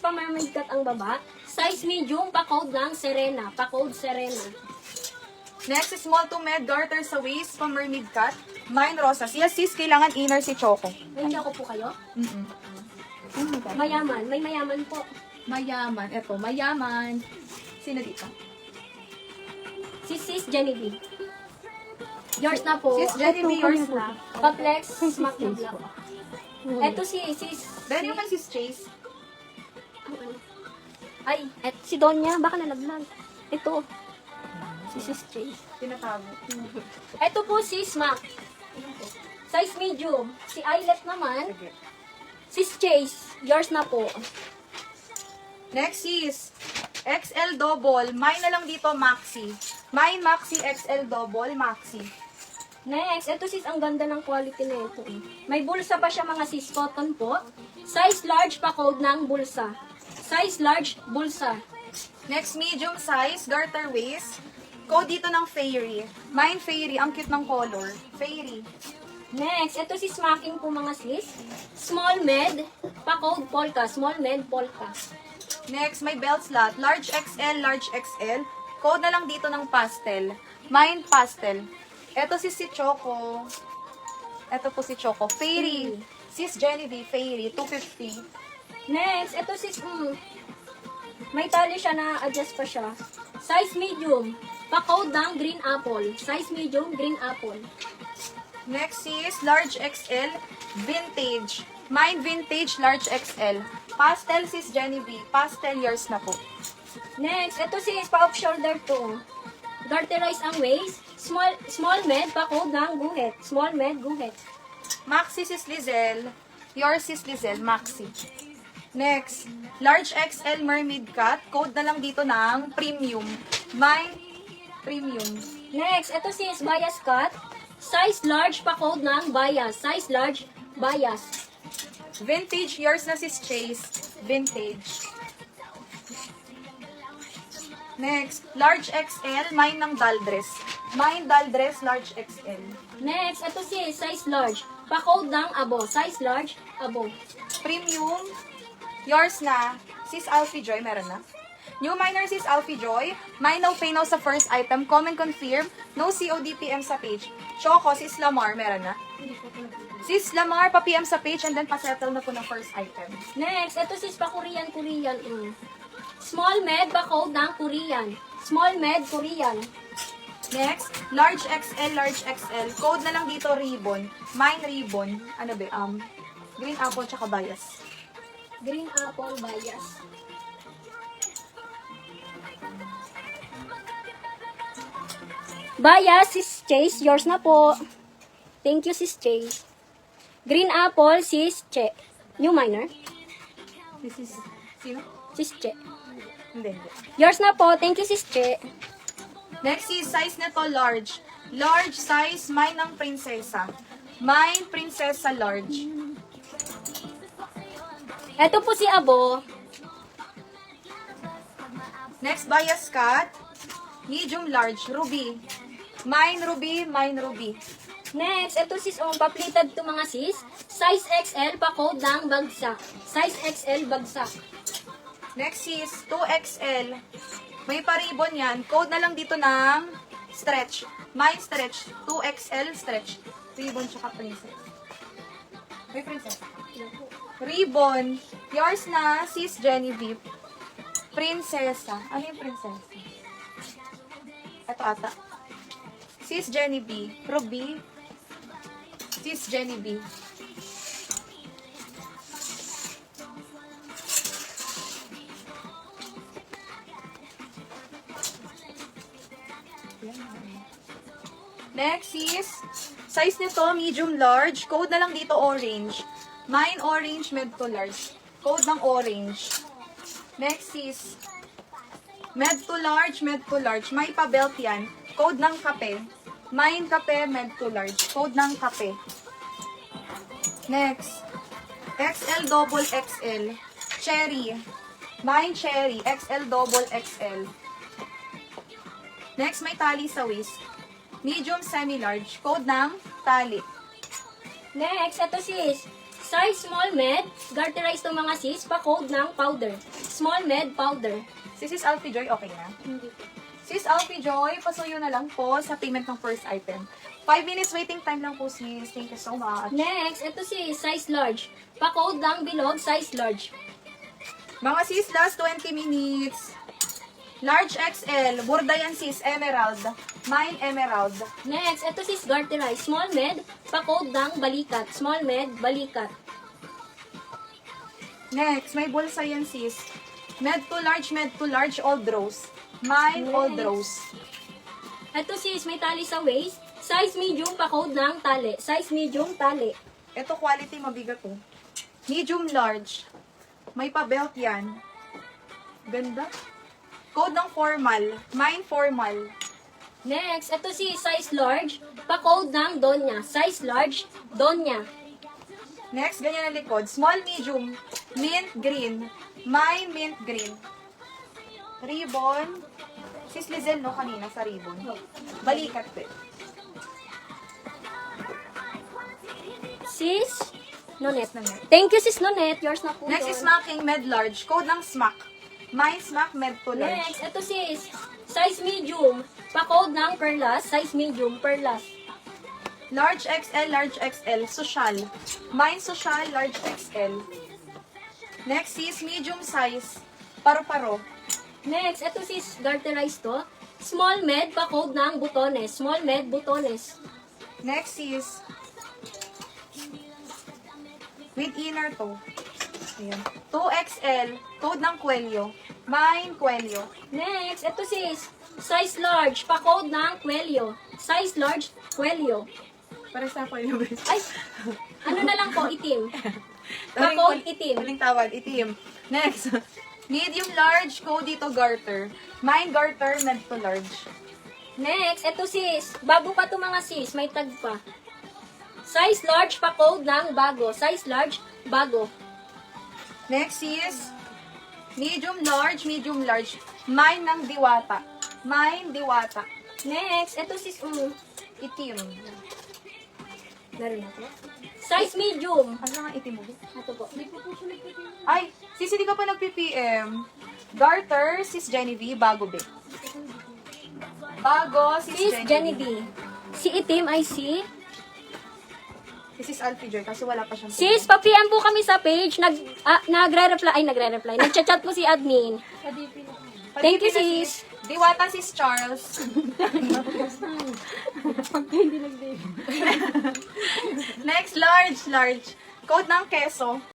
pa mermaid cut ang baba. Size medium, pa-code ng Serena. Pa-code Serena. Next, small to med garter sa waist, pa mermaid cut. Mine rosas. Yes, sis, kailangan inner si Choco. May ako po kayo? Mm-mm. Mayaman. May mayaman po. Mayaman. Eto, mayaman. Sino dito? Si Sis Genevieve. Yours na po. Sis Genevieve, yours na. Pa-flex, smack na black. Eto si Sis. Dahil naman sis Chase. Ay, si Donya. Baka nalaglag. Ito. Si Sis Chase. Tinatago. Ito po si Smack. Size medium. Si Eyelet naman. Sige. Sis Chase. Yours na po. Next is XL double. Mine na lang dito, Maxi. Mine Maxi XL double, Maxi. Next, ito sis, ang ganda ng quality na ito. May bulsa pa siya mga sis, cotton po. Size large pa code ng bulsa. Size large, bulsa. Next, medium size, garter waist. Code dito ng Fairy. Mine Fairy, ang cute ng color. Fairy. Next, ito si smacking po mga sis. Small med, pa code polka. Small med, polka. Next, may belt slot. Large XL, large XL. Code na lang dito ng pastel. Mine pastel. Ito si Choco. Ito po si Choco. Fairy. Sis Genevieve, Fairy. 250. Next, ito sis, may tali siya na adjust pa siya. Size medium, pa code ng green apple. Size medium, green apple. Next is large XL, vintage. Mine vintage, large XL. Pastel sis Genevieve. Pastel yours na po. Next, ito sis, pa-off shoulder to. Garterize ang waist. Small med, pa code ng guhit. Small med, guhit. Maxi sis Lizelle. Yours sis Lizelle, Maxi. Next, large XL mermaid cut. Code na lang dito ng premium. Mine, premium. Next, ito sis, bias cut. Size large, pa code ng bias. Size large, bias. Vintage, yours na sis Chase. Vintage. Next, large XL, mine ng Daldress. Mine Daldress, large XL. Next, ito sis, size large. Pa code ng abo. Size large, abo. Premium, yours na. Sis Alfie Joy, meron na. New minor sis Alfie Joy. Mine no pay now sa first item. Comment confirm. No COD PM sa page. Choco, sis Lamar, meron na. Sis Lamar, pa-PM sa page and then pa-settle na po ng first item. Next, ito sis, pa Korean. Small med, pa code ng Korean. Small med, Korean. Next, large XL, large XL. Code na lang dito, ribbon. Mine ribbon. Ano ba? Green apple tsaka bias. Green apple, bias. Bias, sis Chase. Yours na po. Thank you, sis Chase. Green apple, sis Che. New minor. This is, sino? Sis Che. Hindi, hindi. Yours na po. Thank you, sis Che. Next is size nito large. Large size, mine ng prinsesa. Mine prinsesa large. Ito po si Abo. Next, bias cut. Medium large, ruby. Mine ruby, mine ruby. Next, ito sis, paplited to mga sis. Size XL, pa code ng bagsak. Size XL, bagsak. Next is 2XL. May paribon yan. Code na lang dito ng stretch. Mine stretch. 2XL stretch. Ribbon tsaka princess. May princess. Ribbon. Yours na, sis Genevieve. Prinsesa. Ano yung prinsesa? Ito ata. Sis Genevieve. Ruby. Sis Genevieve. Next is, size nito, medium large. Code na lang dito, orange. Mine orange, med to large. Code ng orange. Next is, med to large, med to large. May pa-belt yan. Code ng kape. Mine kape, med to large. Code ng kape. Next, XL double XL. Cherry. Mine cherry. XL double XL. Next, may tali sa waist. Medium semi-large. Code ng tali. Next, ito sis. Size small med, garterize to mga sis, pa-code ng powder. Small med powder. Sis Alfie Joy, okay na? Hindi po. Sis Alfie Joy, pasuyo na lang po sa payment ng first item. 5 minutes waiting time lang po, sis. Thank you so much. Next, ito sis, size large. Pa-code ng bilog, size large. Mga sis, last 20 minutes. Large XL, burda yan sis, emerald. Mine emerald. Next, ito sis, garterize. Small med, pa-code ng balikat. Small med, balikat. Next, may bulsa yan sis. Med to large, old rose. Mine, old rose. Ito sis, may tali sa waist. Size medium, pa-code ng tali. Size medium, tali. Ito quality, mabigat to. Medium large. May pa-belt yan. Ganda. Code ng formal. Mine formal. Next, ito si size large, pa-code ng Donya. Size large, Donya. Next, ganyan ang likod. Small, medium. Mint green. Mine mint green. Ribbon. Sis Lizel, no, kanina sa ribbon. Balikat pe. Sis, Nonet. Nonet. Thank you, sis Nonet. Yours na po Next yun. is smacking med large. Code ng smack. Mine smack med to large. Next, ito sis, size medium, pa-code ng perlas. Size medium, perlas. Large XL, social. Mine social, large XL. Next is medium size. Paro-paro. Next, ito sis, garterize to. Small med, pa-code ng butones. Small med, butones. Next is with inner toe. Ayan. 2XL, code ng Cuello. Mine, Cuello. Next, ito sis, size large, pa-code ng Cuello. Size large, Cuello. Para sa Cuello. Ay, ano na lang po, itim. Pa-code itim. Huling tawad, itim. Next, medium large, code dito garter. Mine garter, med to large. Next, ito sis, bago pa to mga sis, may tag pa. Size large, pa-code ng bago. Size large, bago. Next is medium large. Mine ng diwata. Mine diwata. Next, ito sis, Itim. meron ako. Size medium. Ano nga itim mo? Ito po. Ay, sis, hindi ka pa nag-PPM. Garter, sis Genevieve, bago be. Bago, Sis Jenny B. Si itim ay si... Sis Alfie Joy, kasi wala pa siyang Sis, pa-PM po kami sa page. Nagre-reply. Nagchat-chat po si admin. Thank you, sis. Diwata, sis Charles. Next, large. Code ng keso.